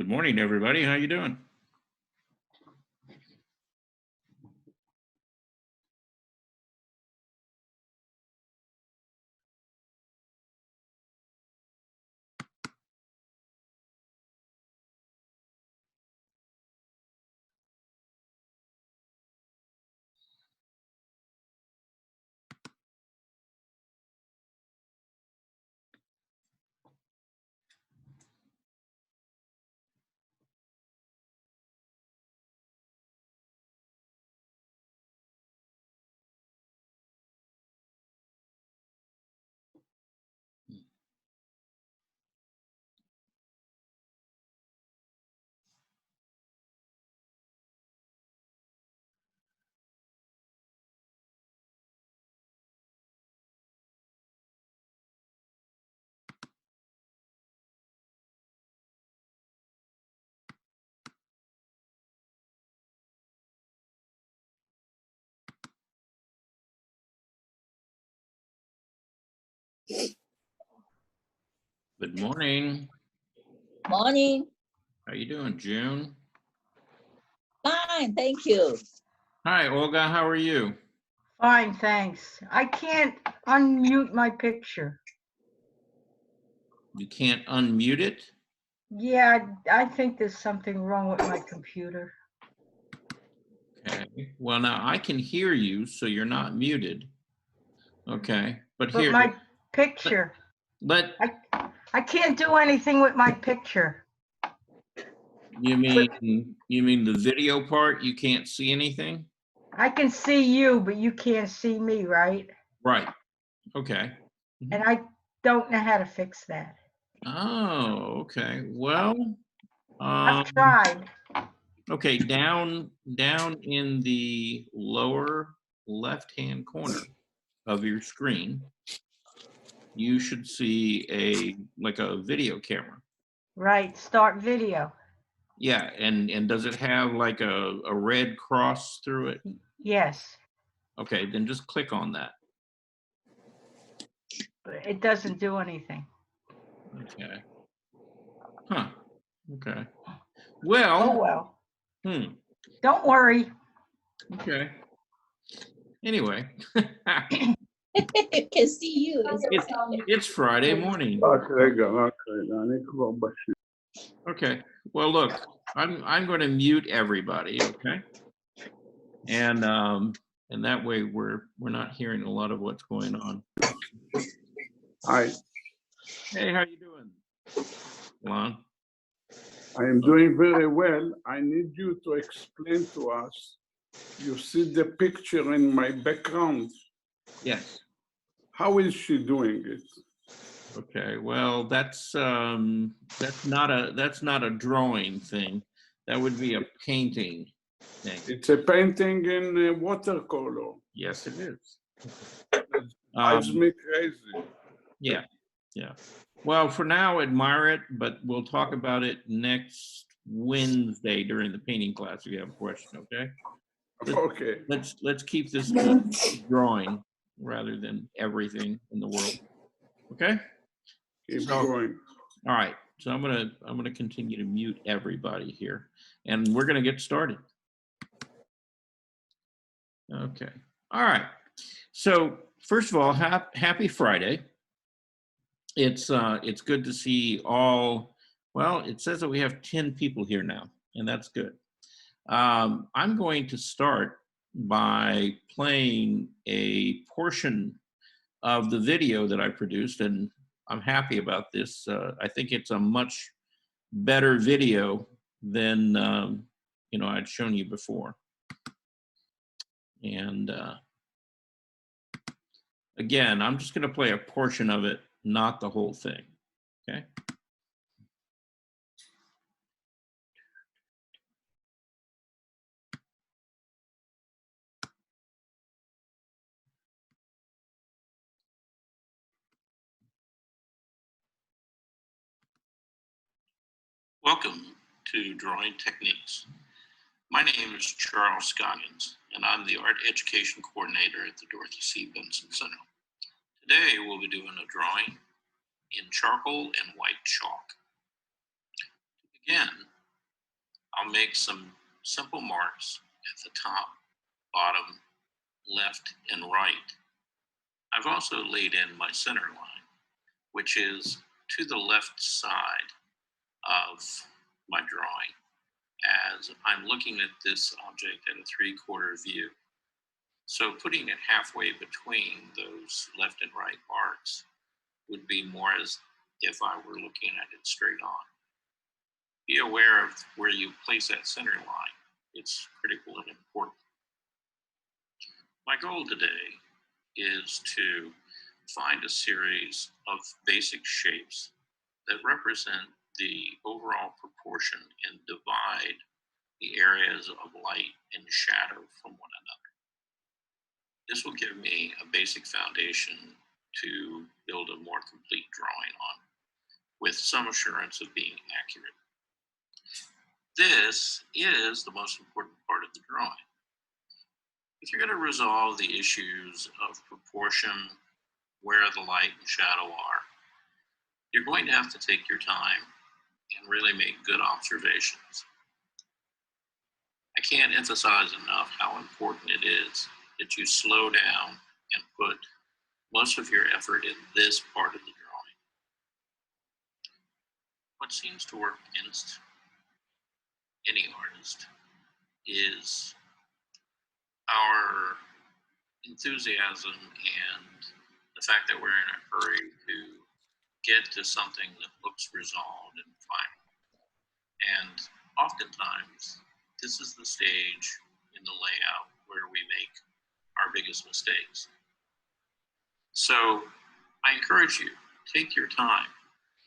Good morning, everybody. How you doing? Good morning. Morning. How you doing, June? Fine, thank you. Hi, Olga. How are you? Fine, thanks. I can't unmute my picture. You can't unmute it? Yeah, I think there's something wrong with my computer. Okay. Well, now I can hear you, so you're not muted. Okay. But But here, my picture, let I can't do anything with my picture. you mean the video part? You can't see anything? I can see you, but you can't see me, right? Right. Okay. And I don't know how to fix that. Oh, okay. Well, I've tried. okay, down in the lower left-hand corner of your screen, you should see like a video camera. Right, start video. Yeah, and does it have like a red cross through it? Yes, Okay, then just click on that. but it doesn't do anything. Okay. Huh. Okay. Oh, Well, well. hmm. Don't worry. Okay. Anyway, Can see you. it's Friday morning. Okay. Well, look, I'm going to mute everybody. Okay. And that way we're not hearing a lot of what's going on. Hi, Hey, how you doing, Lon? I am doing very well. I need you to explain to us. You see the picture in my background. Yes. How is she doing it? Okay. Well, that's not a drawing thing. That would be a painting thing. It's a painting in watercolor. Yes, it is. Drives me crazy. Yeah. Yeah. Well, for now, admire it, but we'll talk about it next Wednesday during the painting class if you have a question, okay? Okay. Let's keep this drawing rather than everything in the world. Okay? Keep going. All right. So I'm gonna continue to mute everybody here, and we're gonna get started. Okay. All right. So first of all, happy Friday. It's good to see all. Well, it says that we have 10 people here now, and that's good. I'm going to start by playing a portion of the video that I produced, and I'm happy about this. I think it's a much better video than I'd shown you before. And again, I'm just going to play a portion of it, not the whole thing. Okay. Welcome to Drawing Techniques. My name is Charles Scoggins, and I'm the Art Education Coordinator at the Dorothy C. Benson Center. Today, we'll be doing a drawing in charcoal and white chalk. To begin, I'll make some simple marks at the top, bottom, left, and right. I've also laid in my center line, which is to the left side of my drawing, as I'm looking at this object at a 3/4 view. So putting it halfway between those left and right marks would be more as if I were looking at it straight on. Be aware of where you place that center line. It's critical and important. My goal today is to find a series of basic shapes that represent the overall proportion and divide the areas of light and shadow from one another. This will give me a basic foundation to build a more complete drawing on, with some assurance of being accurate. This is the most important part of the drawing. If you're going to resolve the issues of proportion, where the light and shadow are, you're going to have to take your time and really make good observations. I can't emphasize enough how important it is that you slow down and put most of your effort in this part of the drawing. What seems to work against any artist is our enthusiasm and the fact that we're in a hurry to get to something that looks resolved and final. And oftentimes, this is the stage in the layout where we make our biggest mistakes. So I encourage you, take your time.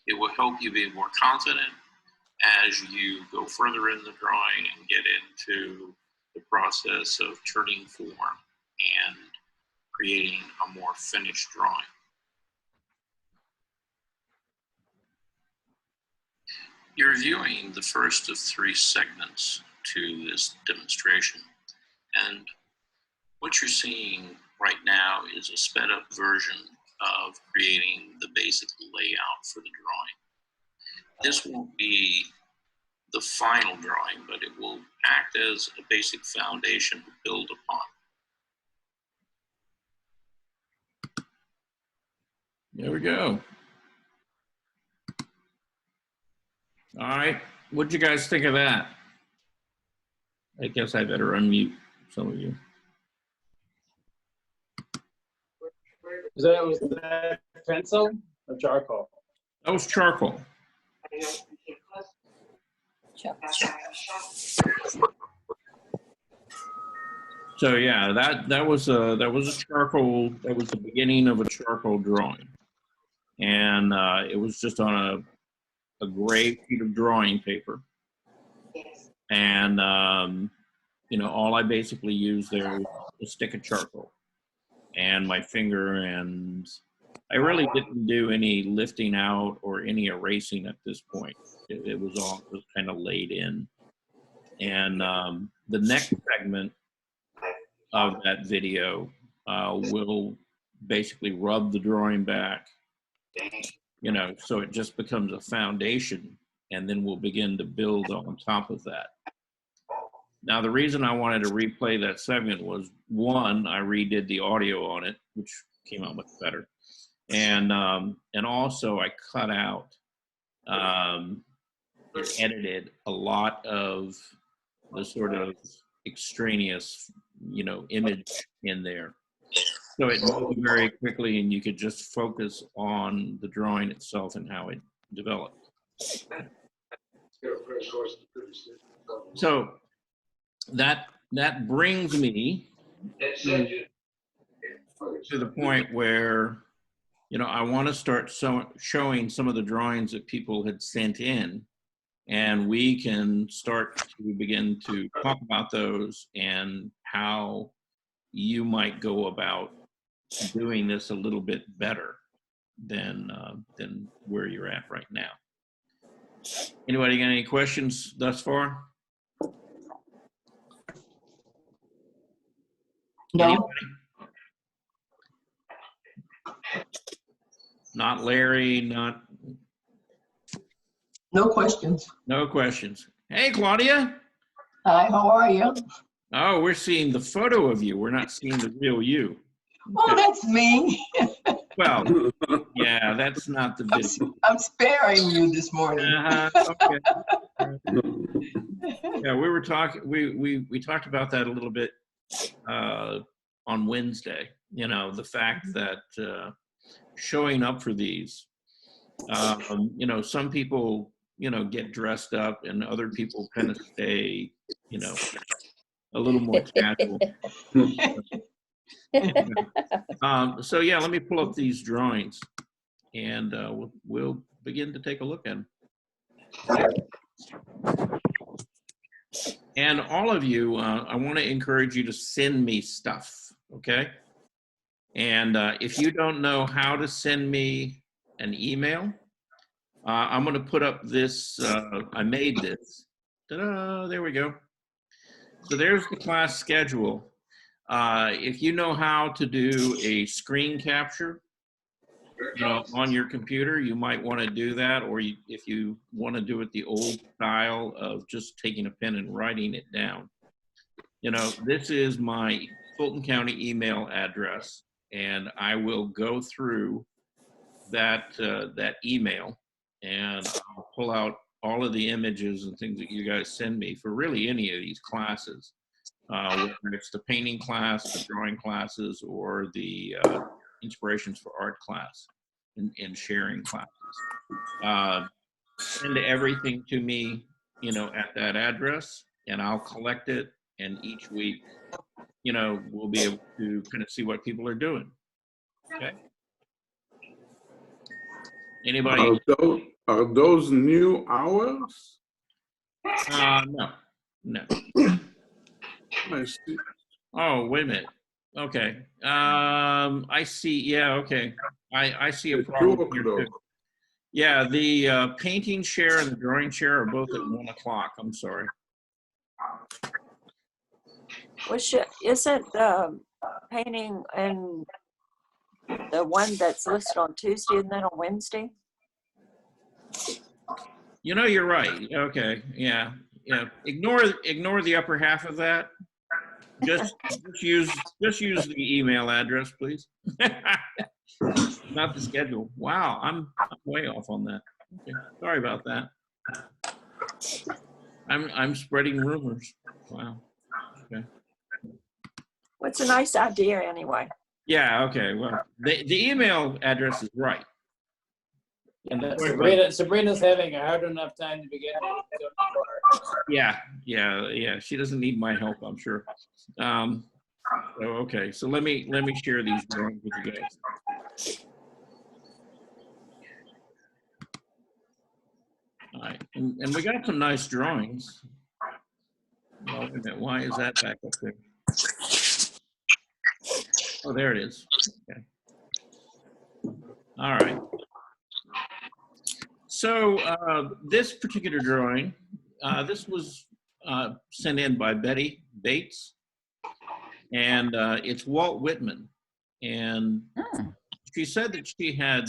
It will help you be more confident as you go further in the drawing and get into the process of turning form and creating a more finished drawing. You're viewing the first of 3 segments to this demonstration, and what you're seeing right now is a sped up version of creating the basic layout for the drawing. This won't be the final drawing, but it will act as a basic foundation to build upon. There we go. All right, what'd you guys think of that? I guess I better unmute some of you. Was that pencil or charcoal? That was charcoal. So yeah, that was a charcoal. That was the beginning of a charcoal drawing, and it was just on a gray sheet of drawing paper. And you know, all I basically used there was a stick of charcoal and my finger, and I really didn't do any lifting out or any erasing at this point. It was all just kind of laid in. And the next segment of that video will basically rub the drawing back, you know, so it just becomes a foundation, and then we'll begin to build on top of that. Now, the reason I wanted to replay that segment was, one, I redid the audio on it, which came out much better. And also I cut out and edited a lot of the sort of extraneous, you know, image in there. So it moved very quickly and you could just focus on the drawing itself and how it developed. So that brings me to the point where, you know, I want to start showing some of the drawings that people had sent in, and we can start to begin to talk about those and how you might go about doing this a little bit better than where you're at right now. Anybody got any questions thus far? No. Anybody? Not Larry, not No questions. No questions. Hey, Claudia. Hi, how are you? Oh, we're seeing the photo of you. We're not seeing the real you. Oh, that's me. Well, yeah, that's not the video. I'm sparing you this morning. Okay. Yeah, we were talking. We talked about that a little bit on Wednesday. You know, the fact that showing up for these, you know, some people, you know, get dressed up, and other people kind of stay, you know, a little more casual. So yeah, let me pull up these drawings, and we'll begin to take a look at them. And all of you, I want to encourage you to send me stuff, okay? And if you don't know how to send me an email, I'm going to put up this. I made this. Ta-da! There we go. So there's the class schedule. If you know how to do a screen capture, you know, on your computer, you might want to do that. Or if you want to do it the old style of just taking a pen and writing it down. You know, this is my Fulton County email address, and I will go through that that email, and I'll pull out all of the images and things that you guys send me for really any of these classes, whether it's the painting class, the drawing classes, or the inspirations for art class and sharing classes. Send everything to me, you know, at that address, and I'll collect it. And each week, you know, we'll be able to kind of see what people are doing. Okay. Anybody? Are those new hours? No. I see. Oh, wait a minute. Okay. I see. Yeah. Okay. I see a At 2 problem here too. o'clock. Yeah, the painting share and the drawing share are both at 1 o'clock. I'm sorry. Isn't painting and the one that's listed on Tuesday and then on Wednesday? You know, you're right. Okay. Yeah. Yeah. Ignore the upper half of that. Just use the email address, please. Not the schedule. Wow, I'm way off on that. Okay. Sorry about that. I'm spreading rumors. Wow. Okay. What's a nice idea anyway? Yeah. Okay. Well, the email address is right. And that's right. Sabrina's having a hard enough time to begin with. Yeah. She doesn't need my help, I'm sure. Okay. So let me share these drawings with you guys. All right, and we got some nice drawings. Oh, wait a minute. Why is that back up there? Oh, there it is. Okay. All right. So this particular drawing, this was sent in by Betty Bates, and it's Walt Whitman. And she said that she had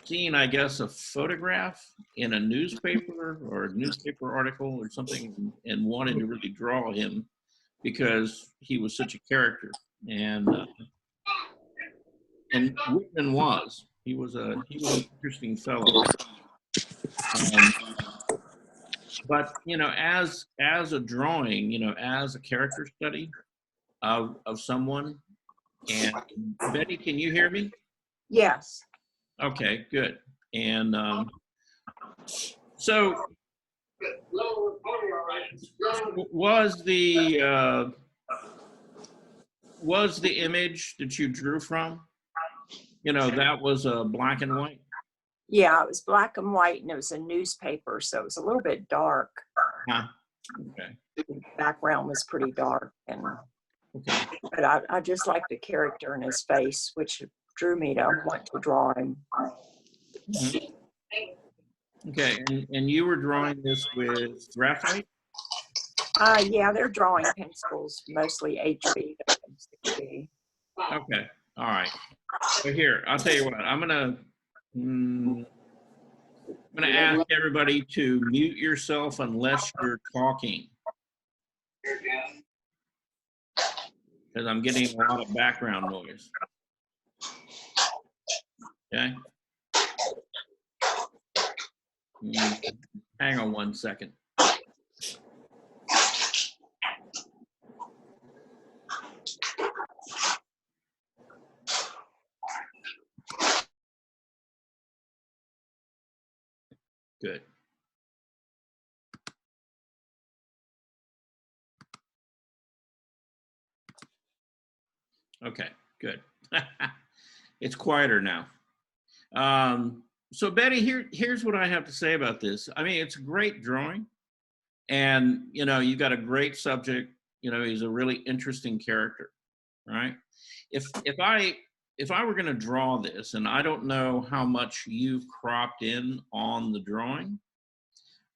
seen, I guess, a photograph in a newspaper or a newspaper article or something, and wanted to really draw him because he was such a character. And Whitman was. He was an interesting fellow. But you know, as a drawing, you know, as a character study of someone. And Betty, can you hear me? Yes. Okay, good. And so was the image that you drew from, you know, that was black and white? Yeah, it was black and white, and it was a newspaper, so it was a little bit dark. Huh. Okay. The background was pretty dark, and Okay. but I just liked the character in his face, which drew me to want to draw him. Mhm. Okay, and you were drawing this with graphite? Yeah, they're drawing pencils, mostly HB. 6B. Okay, all right. So here, I'll tell you what, I'm gonna, I'm going to ask everybody to mute yourself unless you're talking. Because I'm getting a lot of background noise. Okay. Hang on 1 second. Good. Okay, good. It's quieter now. So Betty, here's what I have to say about this. I mean, it's a great drawing, and you know, you got a great subject. You know, he's a really interesting character, right? If I were going to draw this, and I don't know how much you've cropped in on the drawing,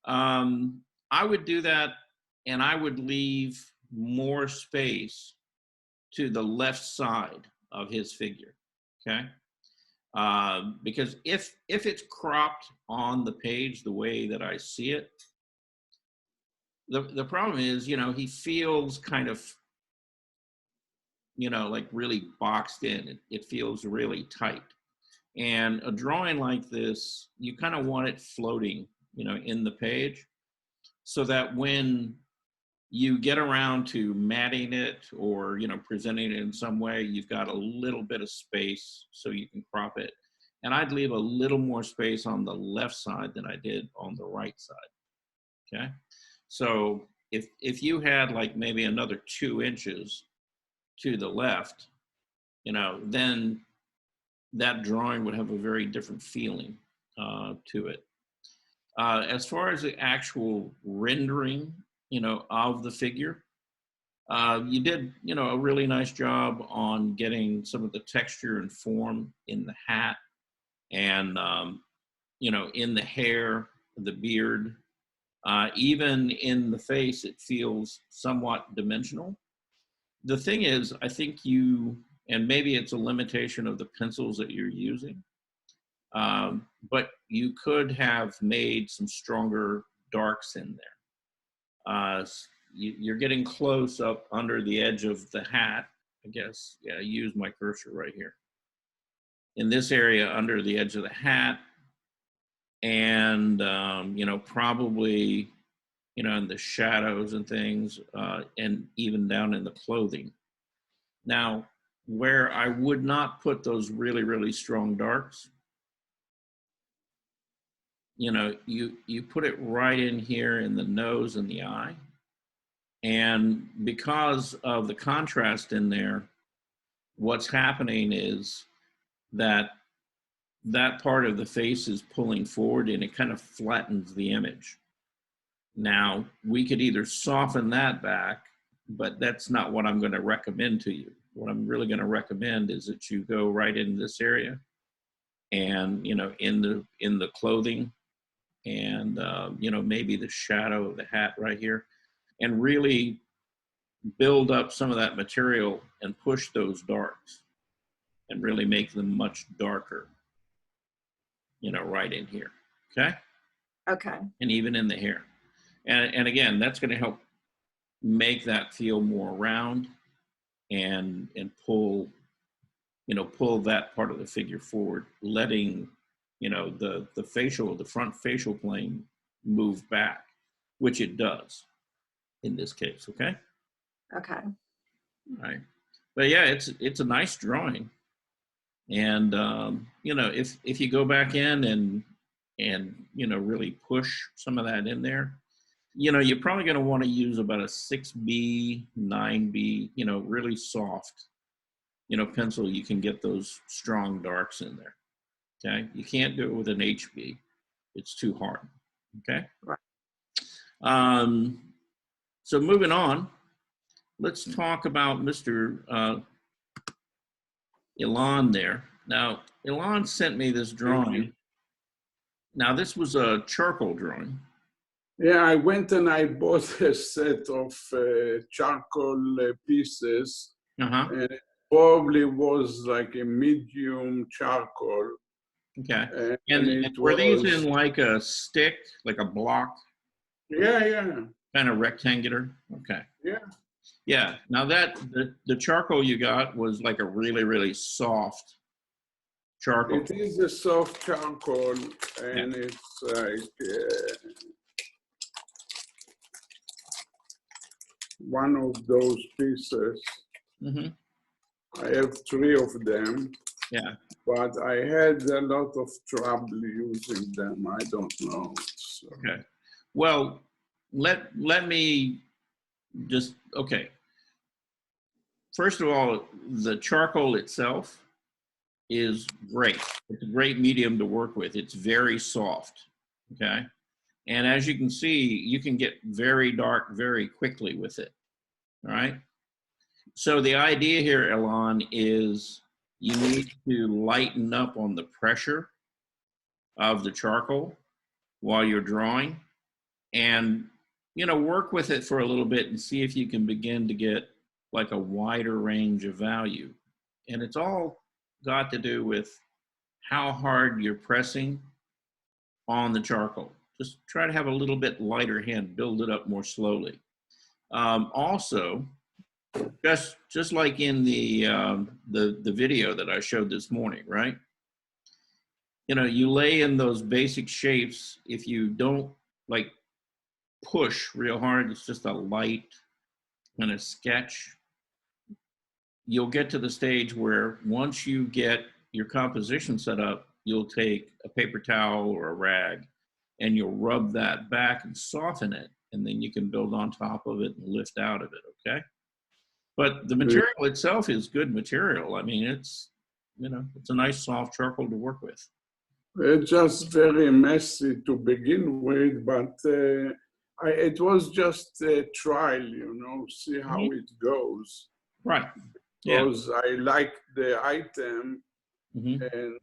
I would do that, and I would leave more space to the left side of his figure, okay? Because if it's cropped on the page the way that I see it, the problem is, you know, he feels kind of, you know, like really boxed in. It feels really tight. And a drawing like this, you kind of want it floating, you know, in the page, so that when you get around to matting it or, you know, presenting it in some way, you've got a little bit of space so you can crop it. And I'd leave a little more space on the left side than I did on the right side, okay? So if you had like maybe another 2 inches to the left, you know, then that drawing would have a very different feeling to it. As far as the actual rendering, you know, of the figure, you did, you know, a really nice job on getting some of the texture and form in the hat and, you know, in the hair, the beard, even in the face, it feels somewhat dimensional. The thing is, I think you, and maybe it's a limitation of the pencils that you're using, but you could have made some stronger darks in there. You're getting close up under the edge of the hat, I guess. Yeah, I use my cursor right here. In this area under the edge of the hat, and, you know, probably, you know, in the shadows and things, and even down in the clothing. Now, where I would not put those really, really strong darks, you know, you put it right in here in the nose and the eye. And because of the contrast in there, what's happening is that that part of the face is pulling forward and it kind of flattens the image. Now, we could either soften that back, but that's not what I'm going to recommend to you. What I'm really going to recommend is that you go right in this area and, you know, in the clothing and, you know, maybe the shadow of the hat right here, and really build up some of that material and push those darks and really make them much darker, you know, right in here, okay? Okay. And even in the hair. And again, that's going to help make that feel more round and pull, you know, pull that part of the figure forward, letting, you know, the front facial plane move back, which it does in this case, okay? Okay. All right. But yeah, it's a nice drawing. And, you know, if you go back in and, you know, really push some of that in there, you know, you're probably going to want to use about a 6B, 9B, you know, really soft, you know, pencil. You can get those strong darks in there. Okay. You can't do it with an HB. It's too hard. Okay. Right. So moving on, let's talk about Mr. Ilan there. Now, Ilan sent me this drawing. Now, this was a charcoal drawing. Yeah, I went and I bought a set of charcoal pieces, and it probably was like a medium charcoal. Okay. And And it were these was, in like a stick, like a block, yeah, kind of rectangular? Okay. yeah. Yeah. Now that the charcoal you got was like a really, really soft charcoal. It is a soft charcoal, Yeah. and it's like one of those pieces. Hmm. I have 3 of them, Yeah. but I had a lot of trouble using them. I don't know. So, Okay. Well, let me just, okay. First of all, the charcoal itself is great. It's a great medium to work with. It's very soft. Okay. And as you can see, you can get very dark very quickly with it. All right. So the idea here, Elon, is you need to lighten up on the pressure of the charcoal while you're drawing, and work with it for a little bit and see if you can begin to get like a wider range of value. And it's all got to do with how hard you're pressing on the charcoal. Just try to have a little bit lighter hand, build it up more slowly. Also, just like in the video that I showed this morning, right? You lay in those basic shapes. If you don't like push real hard, it's just a light kind of sketch. You'll get to the stage where once you get your composition set up, you'll take a paper towel or a rag and you'll rub that back and soften it, and then you can build on top of it and lift out of it, okay? But the material itself is good material. I mean, it's a nice soft charcoal to work with. it's just very messy to begin with, but it was just a trial, see how it goes. Right. Yeah. Because I like the item, Hmm. and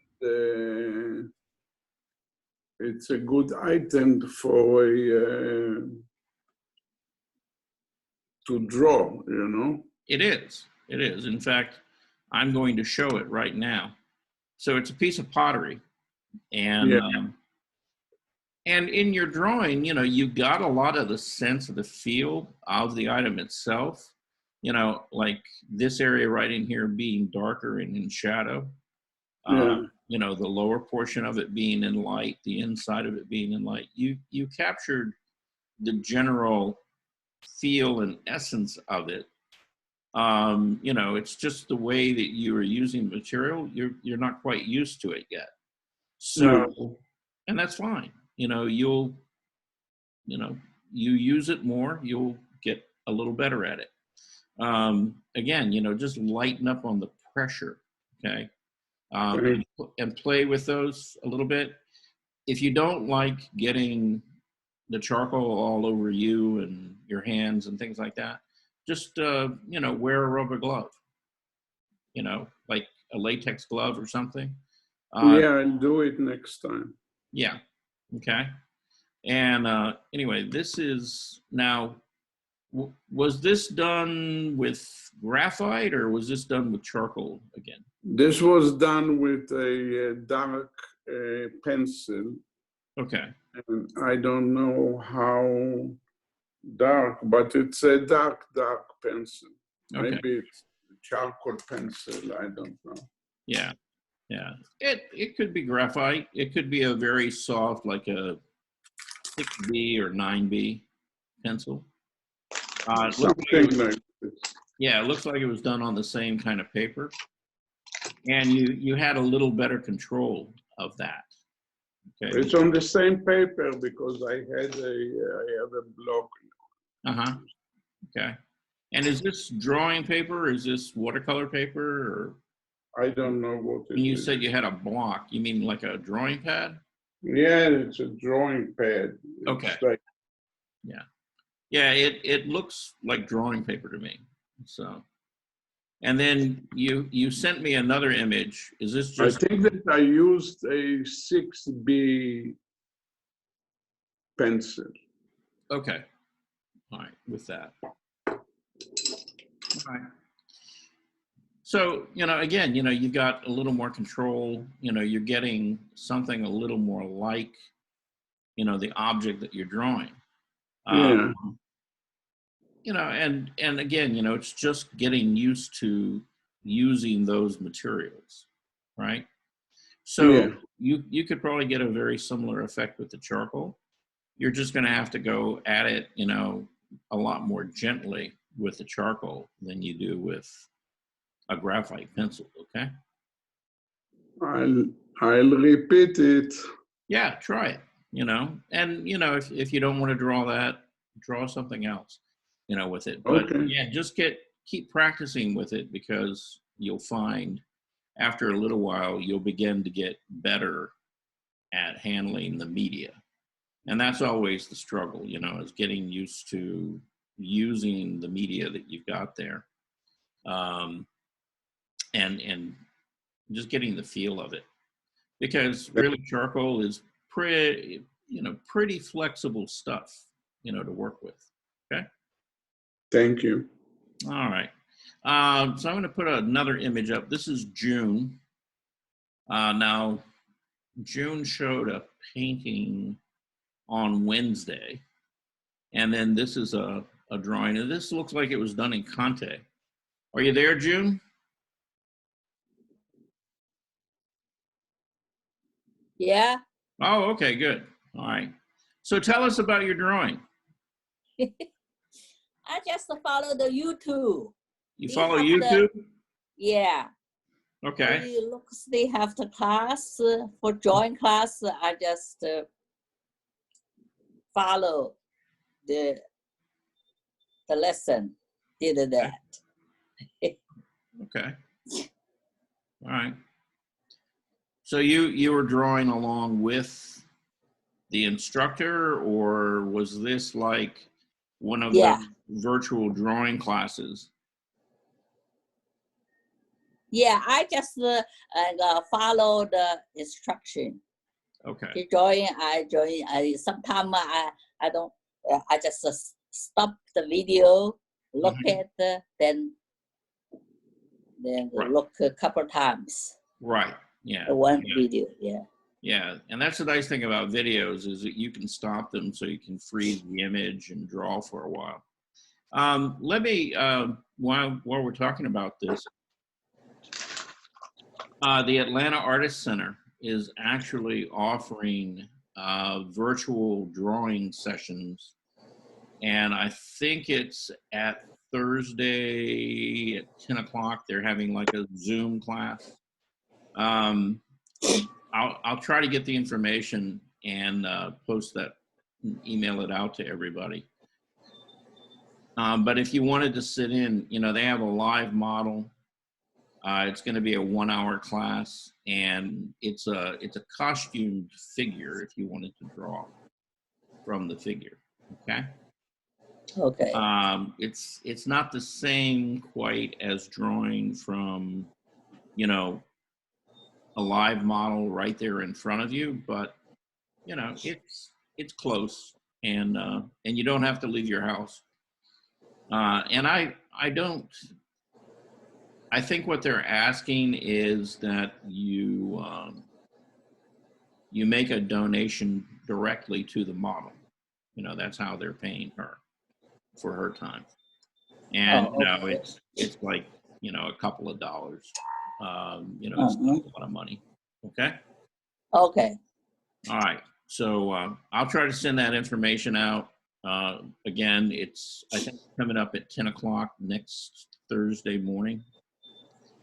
it's a good item for to draw, It is. It is. In fact, I'm going to show it right now. So it's a piece of pottery, and Yeah. and in your drawing, you got a lot of the sense of the feel of the item itself. Like this area right in here being darker and in shadow. Yeah. The lower portion of it being in light, the inside of it being in light. You captured the general feel and essence of it. It's just the way that you are using material. You're not quite used to it yet. So, and that's fine. You use it more, you'll get a little better at it. Again, just lighten up on the pressure, okay? And play with those a little bit. If you don't like getting the charcoal all over you and your hands and things like that, just wear a rubber glove, like a latex glove or something. Yeah, I'll do it next time. Yeah. Okay. And anyway, this is now, was this done with graphite or was this done with charcoal again? This was done with a dark pencil. Okay. And I don't know how dark, but it's a dark pencil. Okay. Maybe it's charcoal pencil, I don't know. Yeah. Yeah. It could be graphite. It could be a very soft, like a 6B or 9B pencil. It looks Something like this. Yeah, it looks like it was done on the same kind of paper. And you had a little better control of that. Okay. It's on the same paper because I have a block. Uh-huh. Okay. And is this drawing paper? Is this watercolor paper? Or I don't know what it when you is. said you had a block, you mean like a drawing pad? Yeah, it's a drawing pad. It's Okay. like, Yeah, it looks like drawing paper to me. So, and then you sent me another image. Is this I just think that I used a 6B pencil. okay? All right, with that. All right. So, again, you've got a little more control, you're getting something a little more like, the object that you're drawing. Yeah. And again, it's just getting used to using those materials, right? So Yeah. you could probably get a very similar effect with the charcoal. You're just going to have to go at it, a lot more gently with the charcoal than you do with a graphite pencil, okay? I'll repeat it. Yeah, try it, and if you don't want to draw that, draw something else, with it. But Okay. yeah, just keep practicing with it, because you'll find after a little while you'll begin to get better at handling the media. And that's always the struggle, is getting used to using the media that you've got there. And just getting the feel of it, because really charcoal is pretty flexible stuff, to work with. Okay. Thank you. All right. So I'm going to put another image up. This is June. Now, June showed a painting on Wednesday, and then this is a drawing, and this looks like it was done in Conte. Are you there, June? Yeah. Oh, okay, good. All right. So tell us about your drawing. I just follow the YouTube. You We follow have YouTube? Yeah. Okay. They have the class for join class. I just follow the lesson. Did that. Okay. All right. So you were drawing along with the instructor, or was this like one of Yeah. the virtual drawing classes? Yeah, I just follow the instruction. Okay. To join, I join. Sometimes I don't. I just stop the video, look at then Right. look a couple times. Right. Yeah. One Yeah. video. Yeah. Yeah, and that's the nice thing about videos, is that you can stop them so you can freeze the image and draw for a while. Let me, while we're talking about this, the Atlanta Artist Center is actually offering virtual drawing sessions, and I think it's at Thursday at 10 o'clock. They're having like a Zoom class. I'll try to get the information and post that, email it out to everybody. But if you wanted to sit in, they have a live model. It's going to be a 1-hour class, and it's a costumed figure if you wanted to draw from the figure. Okay. Okay. It's not the same quite as drawing from, a live model right there in front of you, but it's close, and you don't have to leave your house. And I think what they're asking is that you make a donation directly to the model. That's how they're paying her for her time. And okay. it's like a couple of dollars. It's not a lot of money. Okay. Okay. All right. So I'll try to send that information out. Again, I think coming up at 10 o'clock next Thursday morning.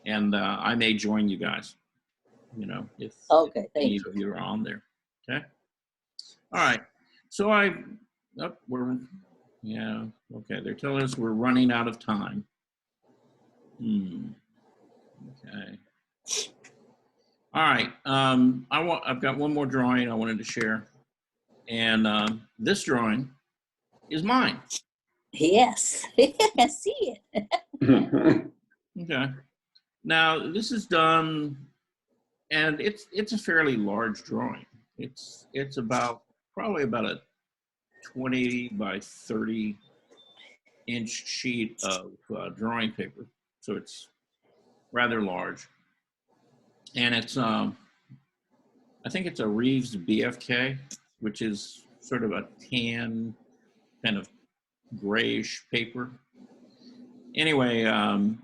And I may join you guys, if Okay. Thank any you. of you are on there. Okay. All right. So okay. They're telling us we're running out of time. Okay. All right. I've got one more drawing I wanted to share. And this drawing is mine. Yes. I see it. Okay. Now this is done, and it's a fairly large drawing. It's probably about a 20 by 30 inch sheet of drawing paper. So rather large. And it's, I think it's a Reeves BFK, which is sort of a tan, kind of grayish paper. Anyway,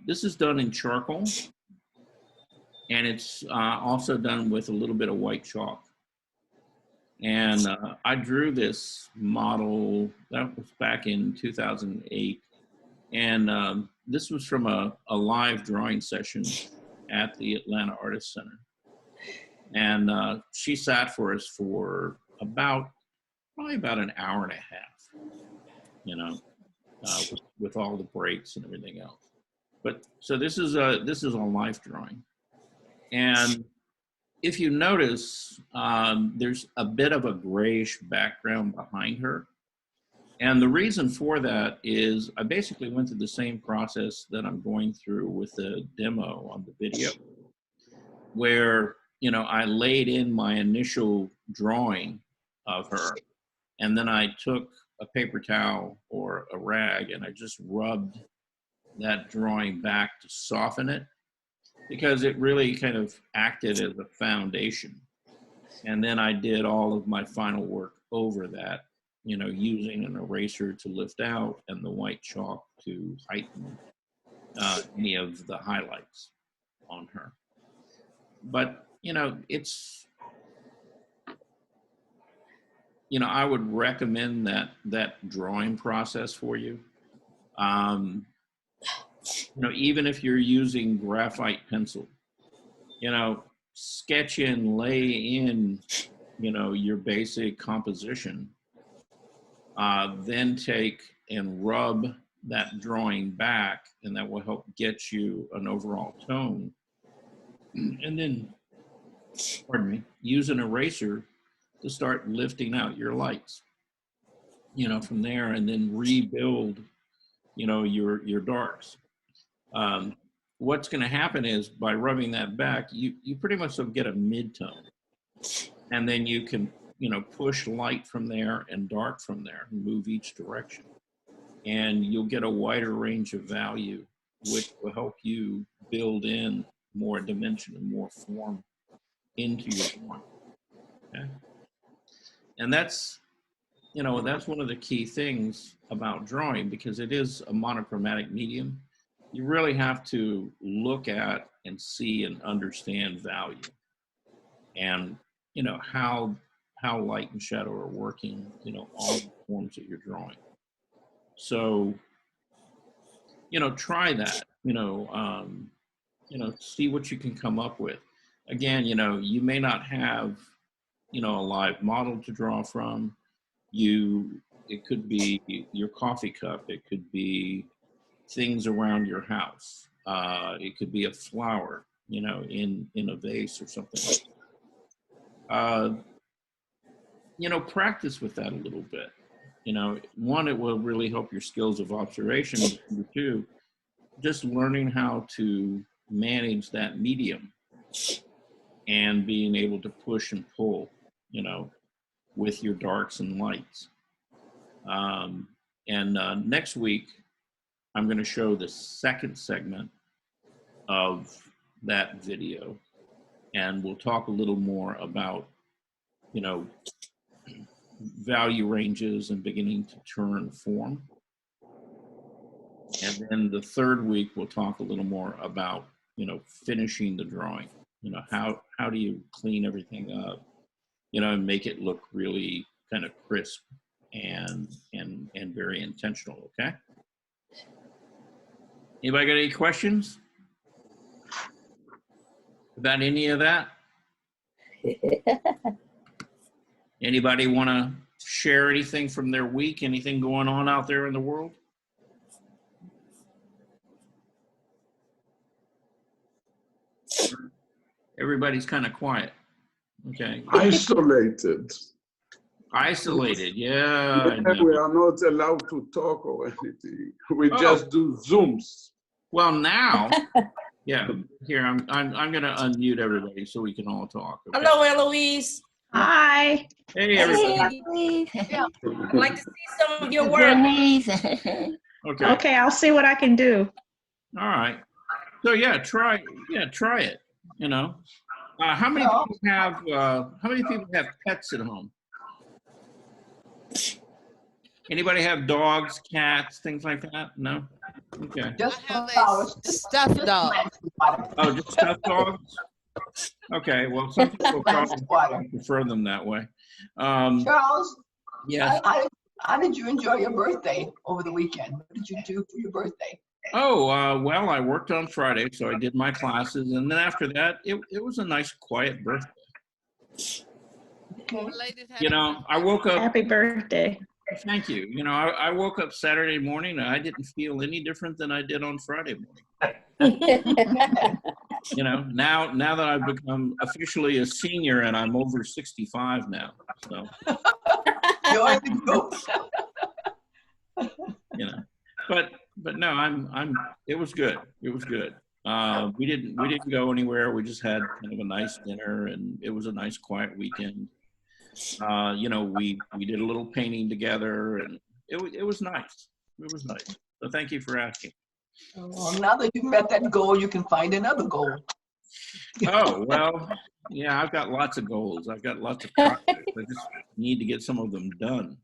this is done in charcoal, and it's also done with a little bit of white chalk. And I drew this model, that was back in 2008. And this was from a live drawing session at the Atlanta Artist Center. And she sat for us for probably about an hour and a half, you know, with all the breaks and everything else. But so this is a live drawing. And if you notice, there's a bit of a grayish background behind her. And the reason for that is I basically went through the same process that I'm going through with the demo on the video, where, you know, I laid in my initial drawing of her, and then I took a paper towel or a rag and I just rubbed that drawing back to soften it, because it really kind of acted as a foundation. And then I did all of my final work over that, you know, using an eraser to lift out and the white chalk to heighten any of the highlights on her. But, you know, it's, you know, I would recommend that drawing process for you. You know, even if you're using graphite pencil, you know, sketch in, lay in, you know, your basic composition, then take and rub that drawing back, and that will help get you an overall tone. And then, pardon me, use an eraser to start lifting out your lights, you know, from there, and then rebuild, you know, your darks. What's going to happen is by rubbing that back, you pretty much will get a mid-tone, and then you can, you know, push light from there and dark from there, and move each direction, and you'll get a wider range of value, which will help you build in more dimension and more form into your drawing. Okay? And that's, you know, that's one of the key things about drawing, because it is a monochromatic medium. You really have to look at and see and understand value, and, you know, how light and shadow are working, you know, all the forms that you're drawing. So, you know, try that, you know, see what you can come up with. Again, you know, you may not have, you know, a live model to draw from. It could be your coffee cup. It could be things around your house. It could be a flower, you know, in a vase or something like that. You know, practice with that a little bit. You know, one, it will really help your skills of observation. Number two, just learning how to manage that medium and being able to push and pull, you know, with your darks and lights. Next week, I'm going to show the second segment of that video, and we'll talk a little more about, you know, value ranges and beginning to turn form. And then the third week, we'll talk a little more about, you know, finishing the drawing. You know, how do you clean everything up, you know, and make it look really kind of crisp and very intentional. Okay. Anybody got any questions about any of that? Anybody want to share anything from their week? Anything going on out there in the world? Everybody's kind of quiet. Okay. Isolated. Isolated, yeah. We are not allowed to talk or anything. We just do Zooms. Well, now, yeah. Here, I'm going to unmute everybody so we can all talk. Okay? Hello, Eloise. Hi. Hey, everybody. I'd like to see some of your work. Okay. Okay, I'll see what I can do. All right. So yeah, try it. You know, how many No. people have pets at home? Anybody have dogs, cats, things like that? No. Okay. Just I have flowers, a stuffed dog. plants and water. Oh, just stuffed dogs. Okay. Well, some people Plants and water. probably prefer them that way. Charles, Yes. how did you enjoy your birthday over the weekend? What did you do for your birthday? Oh, well, I worked on Friday, so I did my classes, and then after that, it was a nice, quiet birthday. Okay. Belated You happy know, I woke up. Happy birthday. Thank you. You know, I woke up Saturday morning, and I didn't feel any different than I did on Friday morning. You know, now that I've become officially a senior, and I'm over 65 now, so Join the group. you know, but no, it was good. It was good. We didn't go anywhere. We just had kind of a nice dinner, and it was a nice, quiet weekend. You know, we did a little painting together, and it was nice. It was nice. So thank you for asking. Well, now that you've met that goal, you can find another goal. Oh, well, yeah, I've got lots of goals. I've got lots of projects. I just need to get some of them done.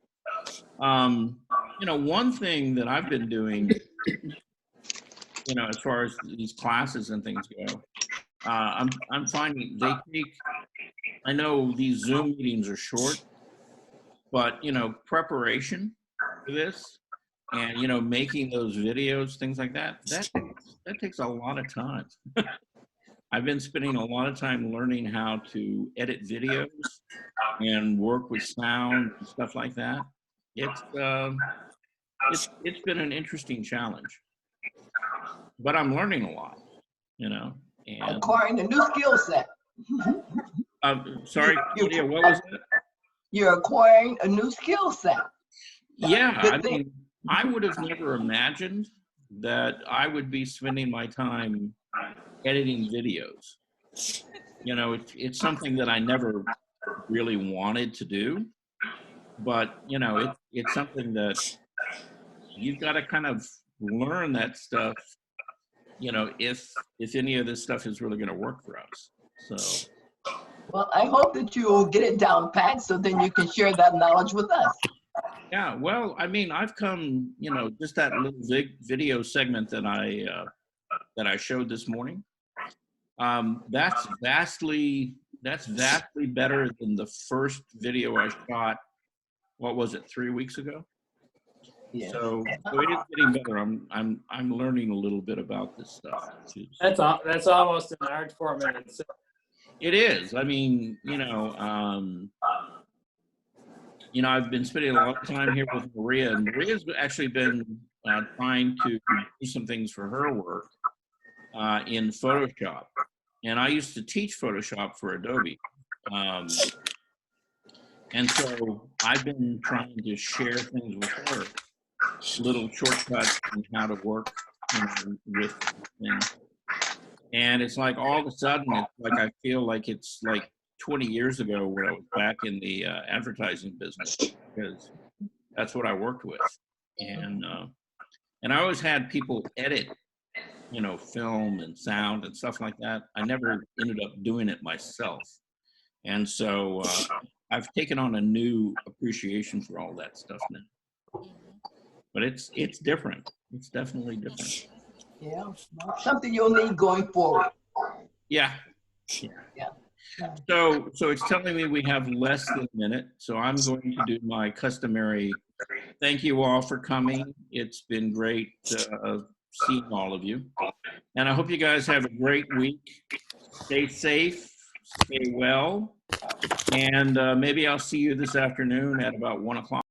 You know, one thing that I've been doing, you know, as far as these classes and things go, I'm finding they take, I know these Zoom meetings are short, but, you know, preparation for this and, you know, making those videos, things like that takes a lot of time. I've been spending a lot of time learning how to edit videos and work with sound and stuff like that. It's been an interesting challenge, but I'm learning a lot, you know. And Acquiring a new skill set. sorry, Lydia, what was it? You're acquiring a new skill set. Yeah, Good I thing. mean, I would have never imagined that I would be spending my time editing videos. You know, it's something that I never really wanted to do, but you know, it's something that you've got to kind of learn that stuff, you know, if any of this stuff is really going to work for us. So Well, I hope that you will get it down pat so then you can share that knowledge with us. yeah, well, I mean, I've come, you know, just that little video segment that I showed this morning. That's vastly better than the first video I shot. What was it, 3 weeks ago? Yes. So it is getting better. I'm learning a little bit about this stuff. That's almost an art form in itself. It is. I mean, you know, I've been spending a lot of time here with Maria, and Maria's actually been trying to do some things for her work in Photoshop. And I used to teach Photoshop for Adobe. And so I've been trying to share things with her, little shortcuts and how to work, you know, with things. And it's like all of a sudden, it's like I feel like it's like 20 years ago when I was back in the advertising business, because that's what I worked with. And I always had people edit, you know, film and sound and stuff like that. I never ended up doing it myself. And so I've taken on a new appreciation for all that stuff now. But it's different. It's definitely different. Yeah, something you'll need going forward. Yeah. So it's telling me we have less than a minute. So I'm going to do my customary thank you all for coming. It's been great seeing all of you. And I hope you guys have a great week. Stay safe, stay well, and maybe I'll see you this afternoon at about 1 o'clock.